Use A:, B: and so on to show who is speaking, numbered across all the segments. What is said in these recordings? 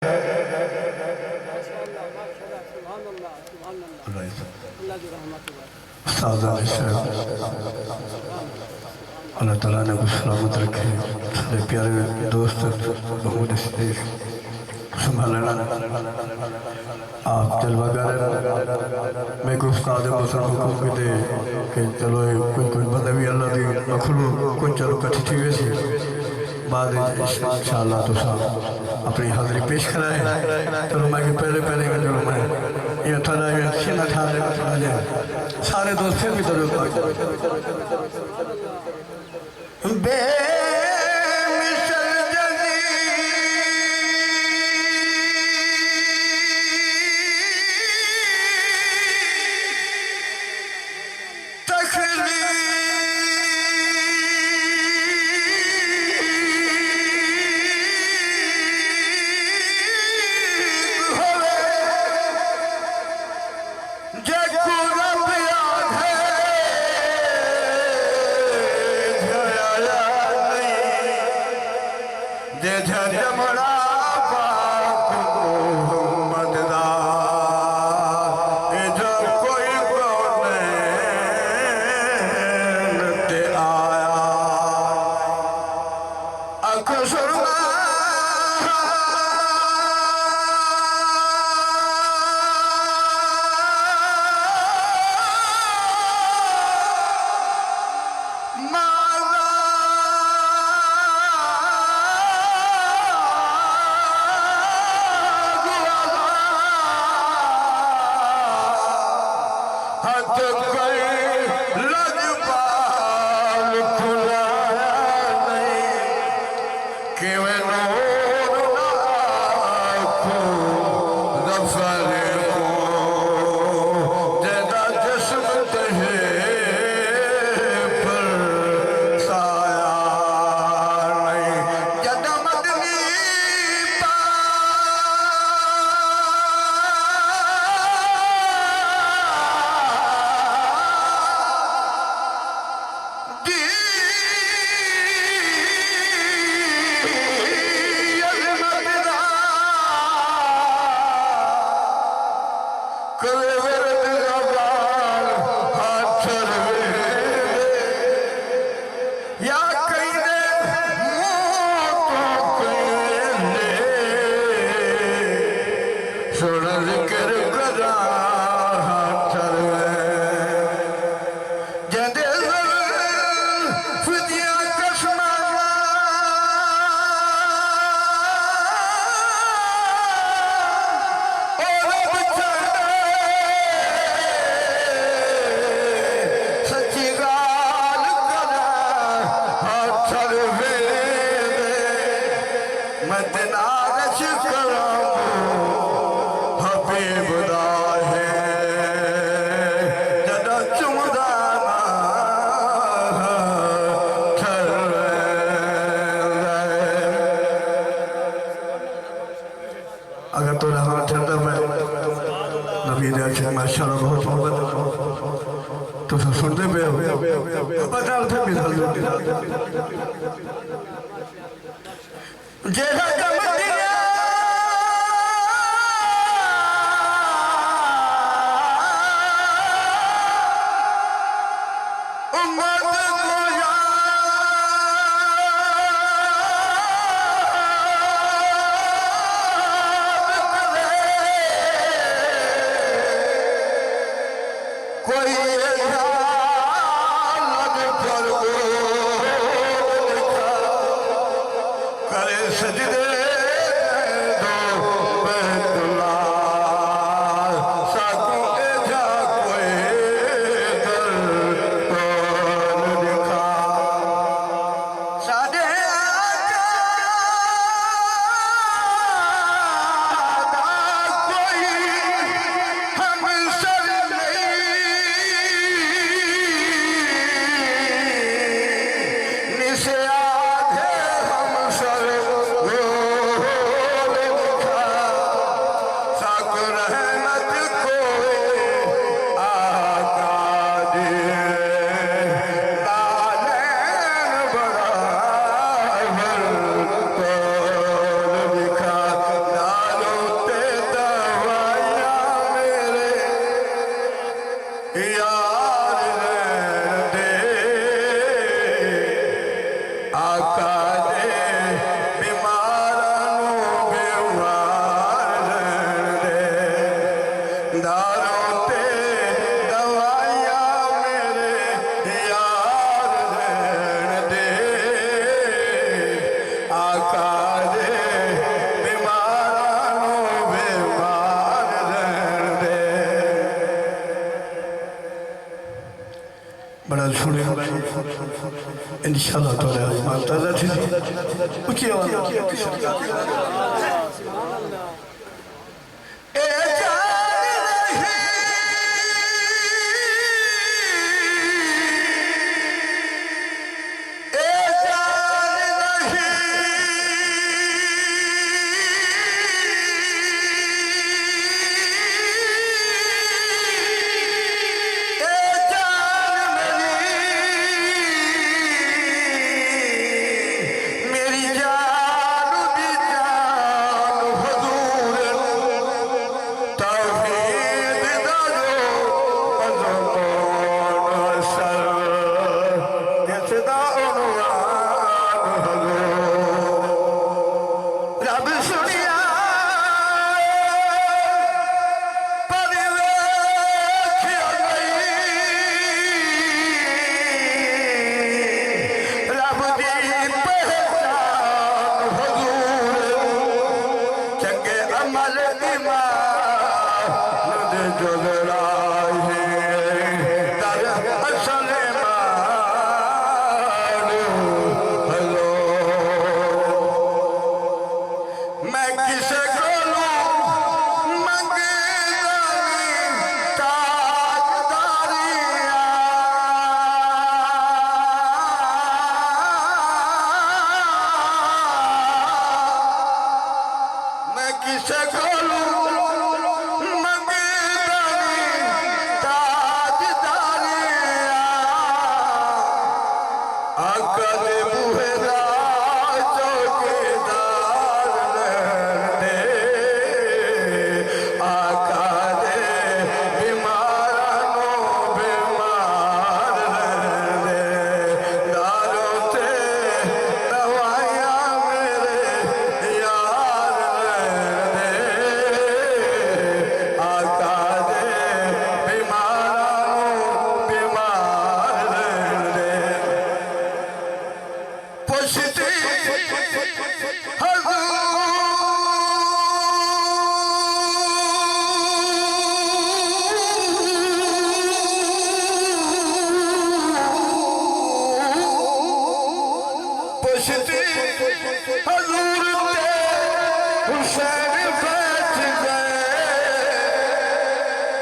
A: अल्लाह ताला ने कुछ सलामत रखे। मेरे प्यारे दोस्त महमूद संभालना आप जलवागर मैं कुछ उस्ताद मुसलमान को दे कि चलो कोई बंदा भी अल्लाह दी मखलूक कोई चलो कट्ठी थी वैसी बाद इंशाअल्लाह तो अपनी हाज़िरी पेश कराए। चलो मैं पहले चलो मैं ये थोड़ा सीना था सारे दोस्त फिर भी दरो अगर तो हाथ ठंडा मैं नबी माशाल्लाह बहुत मोहब्बत तो सब सुनते पे बता थे मिसाल जैसा सजदे सुने इंशाल्लाह ताला ईमान ताज़ा थी ऊंची आवाज़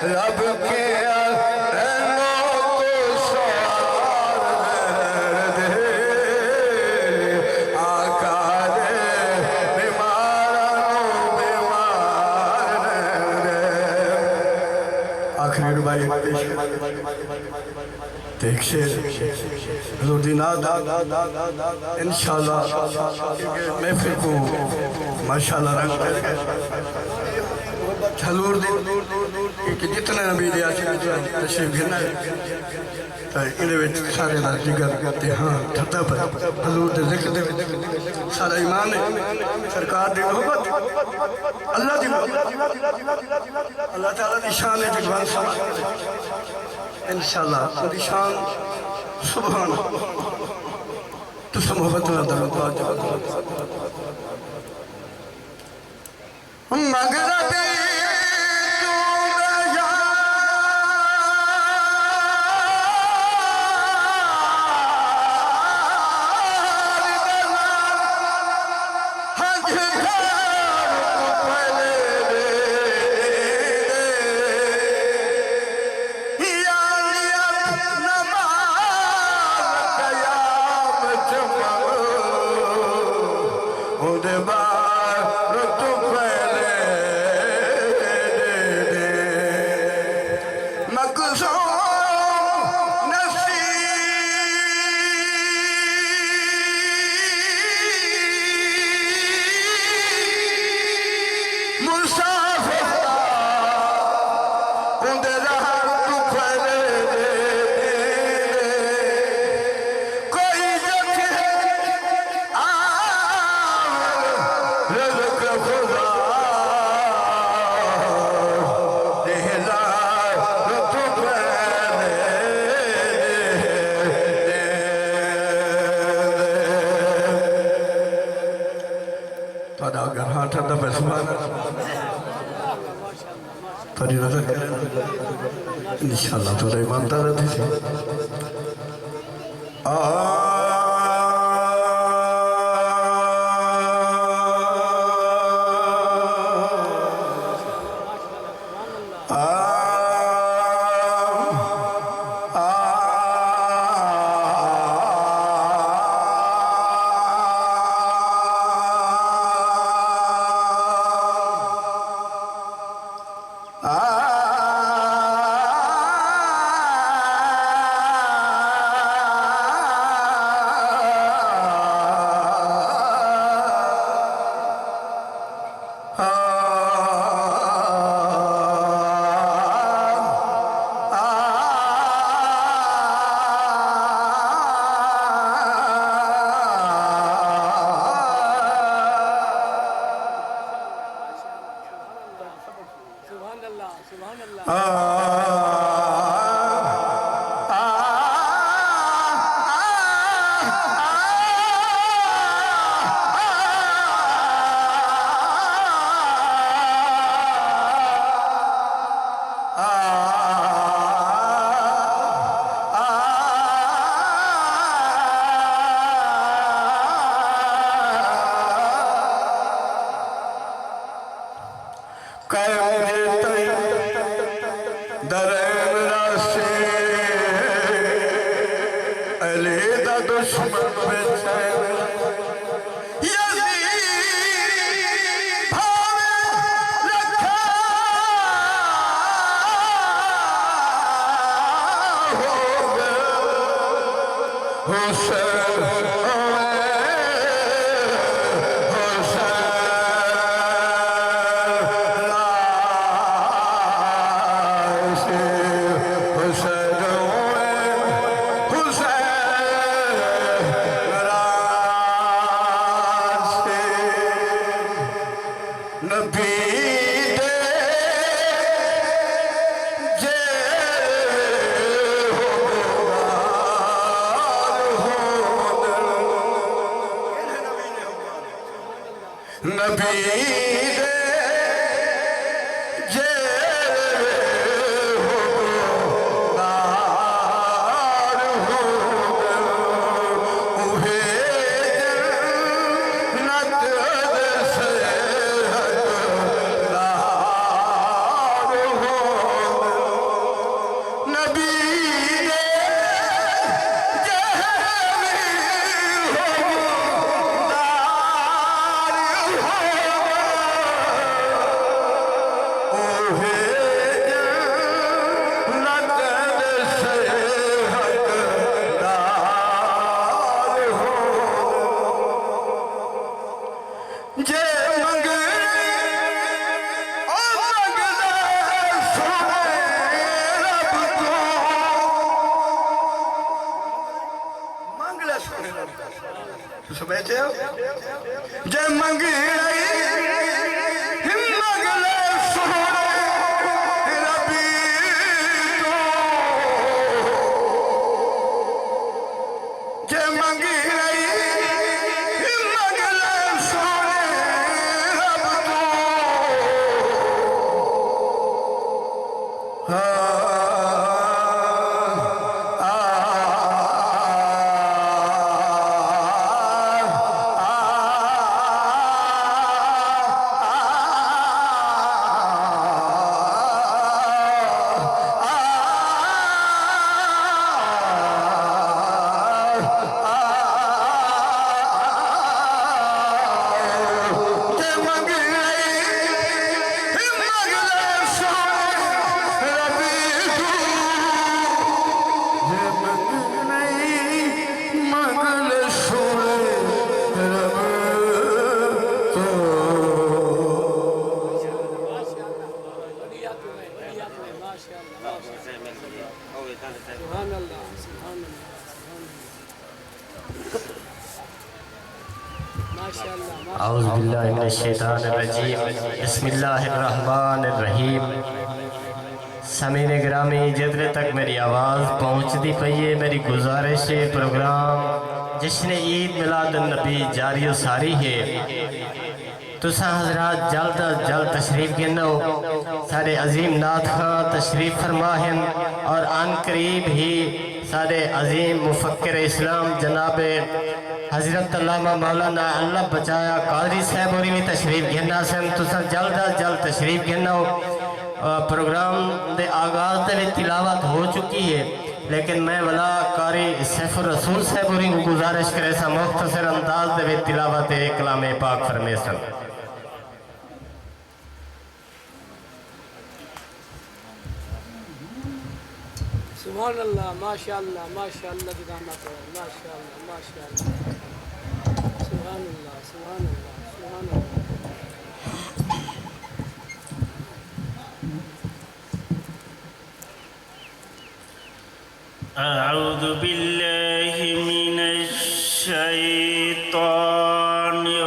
A: रब के आखिरी रुबाई देख शेर हुजूर दी नात इंशाअल्लाह महफिल को माशाअल्लाह रंग देगा हजूर कि जितने नबी दे तशरीफ गिरना तो ये सारे का जिगर करते हाँ ठंडा पर हजूर के जिक्र दे सारा ईमान है सरकार की मोहब्बत अल्लाह की अल्लाह ताला की शान है जगवान इंशाअल्लाह उसकी शान सुभान तो मोहब्बत ना दर इंशाअल्लाह तो ईमानदार थे
B: बिस्मिल्लाहिर्रहमानिर्रहीम। समीन ग्रामी जितने तक मेरी आवाज़ पहुँचती पई है, मेरी गुजारिश है प्रोग्राम जिसने ईद मिलाद नबी जारी सारी है तुसा हजरात जल्द अज जल्द तशरीफ गिनो। सारे अजीम नाथ खां तशरीफ फरमा हैं और अन करीब ही सारे अजीम मुफक्किर इस्लाम जनाब हजरत अल्लामा मौलाना अल्लाह बचाया कादरी साहब होरी भी तशरीफ गिना सन। तुसा जल्द अज जल्द तशरीफ गिनो। प्रोग्राम के आगाज के तिलावत हो चुकी है, लेकिन मैं वाला कारी सैफुर रसूल साहब होरी को गुजारिश करे सा मुख्तसर अंदाज दे तिलावत कलामे पाक फरमे सन।
C: सुभान अल्लाह, माशाअल्लाह, माशाअल्लाह, माशाअल्लाह, माशाअल्लाह, सुभान अल्लाह, सुभान अल्लाह, सुभान अल्लाह।
D: أعوذ بالله من الشيطان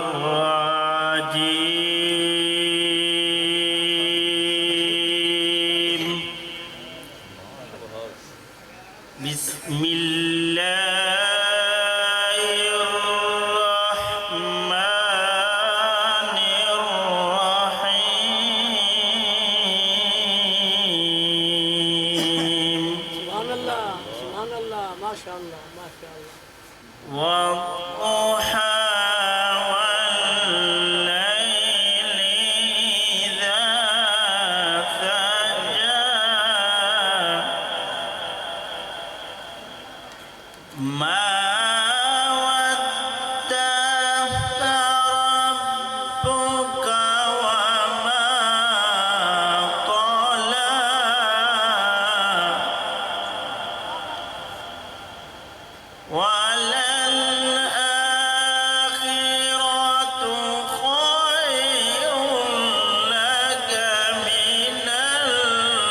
D: الرجيم. بسم الله الرحمن الرحيم.
C: सुभान अल्लाह, सुभान अल्लाह, माशाअल्लाह, माशाअल्लाह।
D: والضحى والليل إذا سجى ما ودعك ربك وما قلى وللآخرة خير لك من الأولى.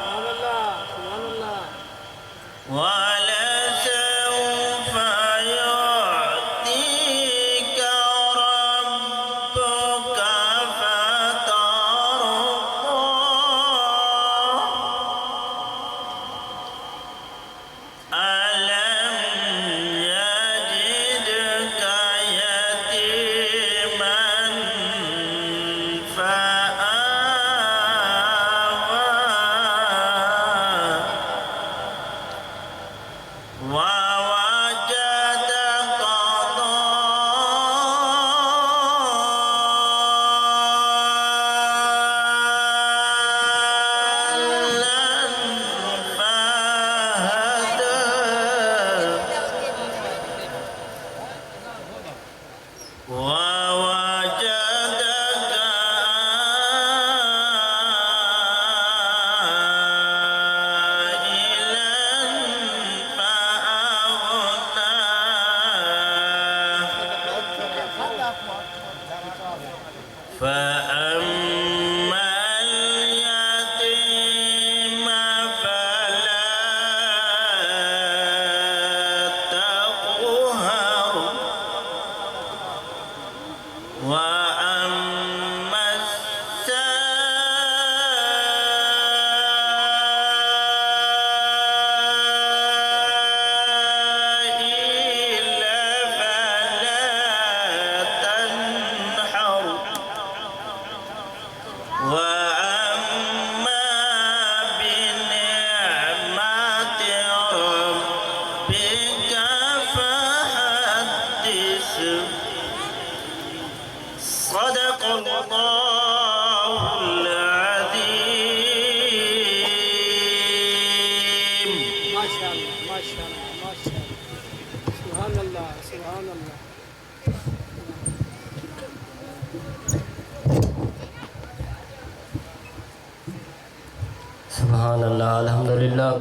C: सुभान अल्लाह, सुभान अल्लाह।
D: ولسوف يعطيك ربك فترضى. ألم يجدك يتيما فآوى ووجدك ضالا فهدى ووجدك عائلا فأغنى. فأما اليتيم فلا تقهر وأما السائل فلا تنحر وأما بنعمة ربك فحدث. صدق الله العظيم.
C: माशाअल्लाह, माशाअल्लाह, माशाअल्लाह, सुभान अल्लाह, सुभान अल्लाह।
B: सुभान अल्लाह, अल्हम्दुलिल्लाह।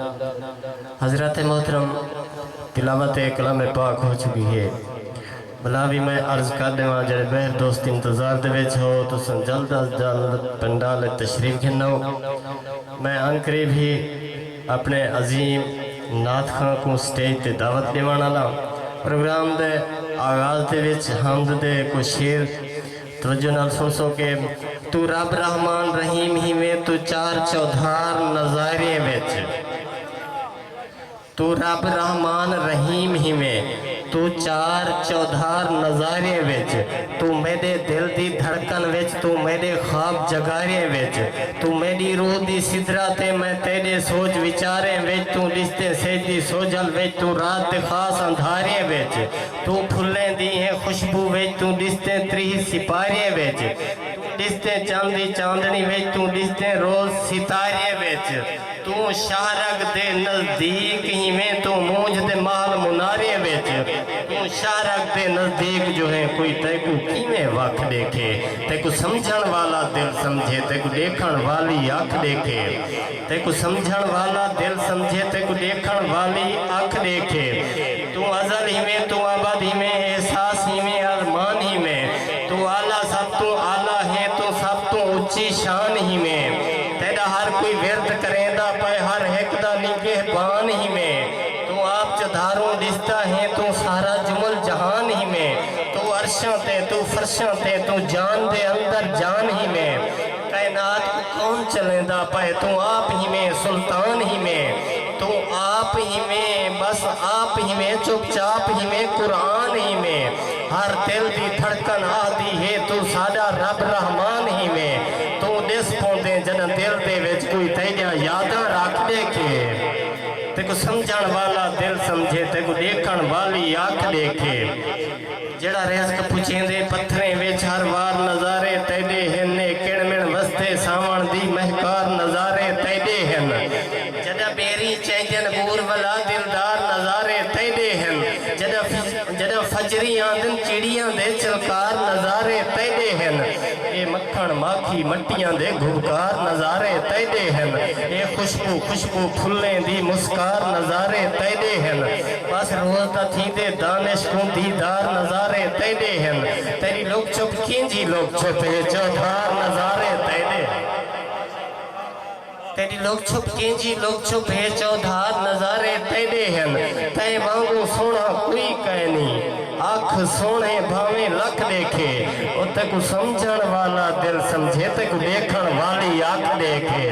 B: हजरत मोहतरम तिलावत कलाम पाक हो चुकी है। भला भी मैं अर्ज कर देवां जेड़े बहर दोस्त इंतजार दे विच हो तुसां जल्द अज जल्द पंडाल तशरीफ गिनो। मैं अनकरीब ही अपने अजीम नाथ खां को स्टेज ते दावत देवान वाला। प्रोग्राम दे आगाज दे विच हमद दे कुछ शेर तवज्जो नाल सुन सो के तू रब रहमान रहीम ही में तू चार चौधार नज़ारे विच तू रब रहमान रहीम ही में, तू चार चौधार नज़ारे विच, तू मेरे दिल दी धड़कन विच, तू मेरे ख्वाब जगारे विच, तू मेरी रूह दी सिदरा ते मैं तेरे सोच विचारे विच, तू दिसते सेदी सोजल विच, तू रात दे खास अंधारे विच, तू फुल्लें दी है खुशबू विच, तू दिसते त्री सिपारे विच, तू दिसते चांदी चांदनी विच, तू दिसते रोज सितारे विच, तू शाहरग दे नजदीक ही में, तू मूंझ दे माल मुनारे विच, तू शाहरग दे नजदीक जो है कोई तेकू किमें वख देखे, तेकू समझण वाला दिल समझे, तेकू देखण वाली आँख देखे, तेकू समझण वाला दिल समझे, तेकू देखण वाली आँख देखे। तू अजल ही में, तू अबद ही में, एहसास ही में, अरमान ही में, तू आला सब तू आला है, तू सब तू ऊंची शान ही में, तेरा हर कोई व्यर्थ करेंदा पे हर एक दा निगहबान ही में, तू आप चधारों दिसता है, तू सारा जुमल जहान ही में, तू अर्शां ते, तू फरशां ते, तू जान दे अंदर जान ही में, कायनात को कौन चलेंदा पे, तू आप ही में, सुल्तान ही में, तू आप ही में, बस आप ही में, चुपचाप ही में, कुरान ही में, हर दिल दी धड़कन आदि है, तू साडा रब रहमान ही में, तू दिस पौंदे जन दिल दे विच कोई तेरिया यादां रख देखे, तेको समझण वाला दिल समझे, तेको देखण वाली आँख देखे, जेड़ा रिज़्क पुछेंदे पत्थरें विच हर वार नज़ारे तेरे हन, किणमिण वस्ते सावण दी महकार नज़ारे तेरे हन, जदा बेरी चैंजन बूर वाला दिलदार नज़ारे तेरे हन, जदा फजरी आंदन चिड़ियां दे चलकार नज़ारे तेरे हन, ये मक्खन माखी मट्टियां दे घुबकार नज़ारे तेरे हन, ये खुशबू खुशबू फुल्लें दी मुस्कार नज़ारे तेरे हन, बस रोज दा थींदे दानिश को दीदार नज़ारे तेरे हन, तेरी लोग चुप कींजी लोग चुप है चौधार नज़ारे तेरे, तेरी लोग छुप केंजी लोग छुप है चौधार नज़ारे तेरे हन, तै वांगू सोना कोई कहनी, आँख सोने भावे लख देखे, ओ तेकू समझण वाला दिल समझे, तेकू देखण वाली आँख देखे।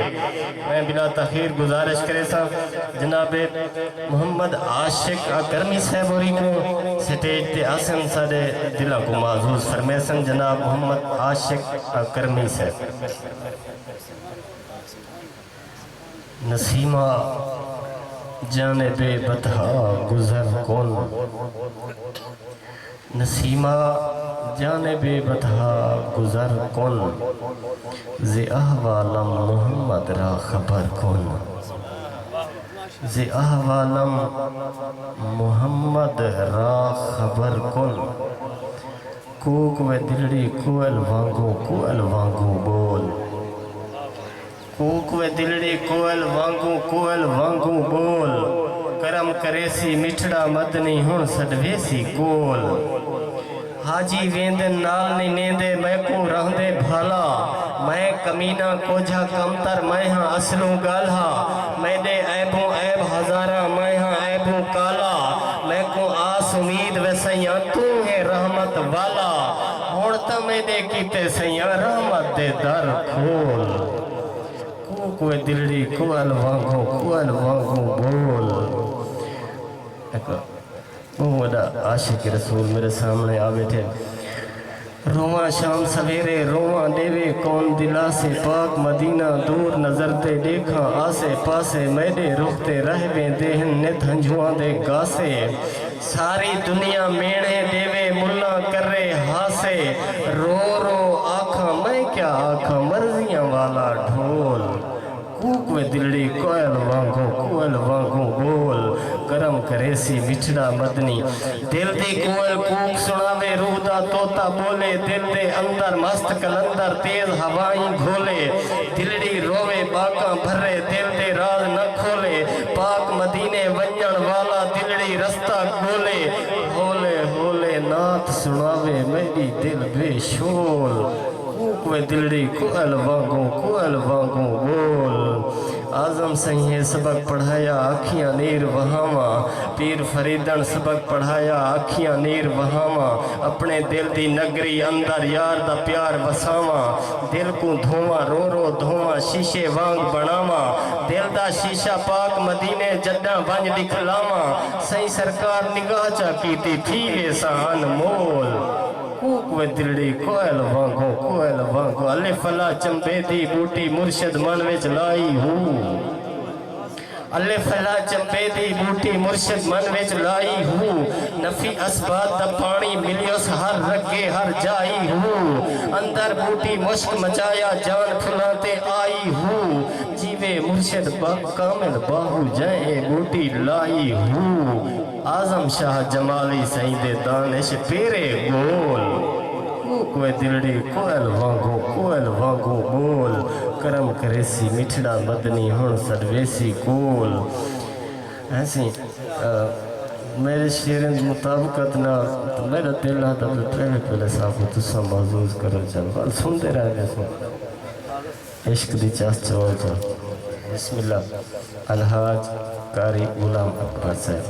B: मैं बिना तखीर गुजारिश करे सा जनाबे मोहम्मद आशिक अकरमी साहब होरी को स्टेज ते आसन साडे दिला को माजूज फरमेसन, जनाब मोहम्मद आशिक अकरमी साहब। नसीमा जाने बे बतहा गुजर कौन, नसीमा जाने बे बतहा गुजर कौन, जे अहवालम मोहम्मद रा खबर कौन, जे अहवालम मोहम्मद रा खबर कौन, कोक व दिलड़ी कोयल वांगू बोल, कूक वे दिलड़ी कोयल वांगू बोल, करम करेसी मिठड़ा मदनी हुण सदवेसी कोल, हाजी वेंदे नाल नहीं नेंदे मैं को रहंदे भाला, मैं कमीना कोझा कमतर मैं हाँ असलू गाल्हा, मैंने ऐबों ऐब हजारा मैं हाँ ऐबों काला, मैं को आस उम्मीद वे सैया तू है रहमत वाला, हुण त मैंने कीते सैया रहमत दे दर खोल, कोई दिलड़ी कोयल वांगू बोल। बड़ा आशिक रसूल मेरे सामने आ बैठे, रोवा शाम सवेरे रोवा देवे कौन दिला से, पाक मदीना दूर नजर ते देखा आसे पासे, मेरे रुखते रहवे देहन नित हंजुआ दे गासे, सारी दुनिया मेणे देवे मुल्ला करे हासे, रो रो आखा मैं क्या आखा मर्जियां वाला ढोल, कूक वे दिलड़ी कोयल वांगू बोल, करम करेसी मिठड़ा मदनी, दिल दी कोयल कूक सुनावे रूह दा तोता बोले, दिल दे अंदर मस्त कलंदर तेज हवाई घोले, दिलड़ी रोवे बाका भरे दिल दे राज न खोले, पाक मदीने वंजण वाला दिलड़ी रस्ता खोले, होले होले नाथ सुनावे मेरी दिल बेशोल, वे दिलड़ी कोयल वांगू बोल, आजम सही सबक पढ़ाया अखियां नीर वहावा, पीर फरीदन सबक पढ़ाया अखियां नीर वहावा, अपने दिल दी नगरी अंदर यार दा प्यार वसावा, दिल को धोवा रो रो धोवा शीशे वांग बनावा, दिल दा शीशा पाक मदीने जद्दा वंज दिखलावा, सही सरकार निगाह चा कीती थी एहसान मोल, कूक दिलड़ी कोयल वांगो अले फला चंबे दी बूटी मुर्शद मन विच लाई हूँ, अले फला चंबे दी बूटी मुर्शद मन विच लाई हूँ, नफी असबात दा पानी मिलियोस हर रगे हर जाई हूँ, अंदर बूटी मुश्क मचाया जान फुलाते आई हूँ, जीवे मुर्शद कामिल बाहू जाए बूटी लाई हूँ, आजम शाह जमाली सईदे दानिश पेरे गोल, कोई दिलड़ी कोयल वांगो बोल, करम करेसी मिठड़ा मदनी हुण सदवेसी कोल। ऐसी मेरे शेर मुताबिकत ना तो मेरा दिल आता तो पहले साफ तुसा महसूस करो, चल सुनते रह गए इश्क दी चास चलो चल। बिस्मिल्लाह। अलहाज कारी गुलाम अकबर साहब।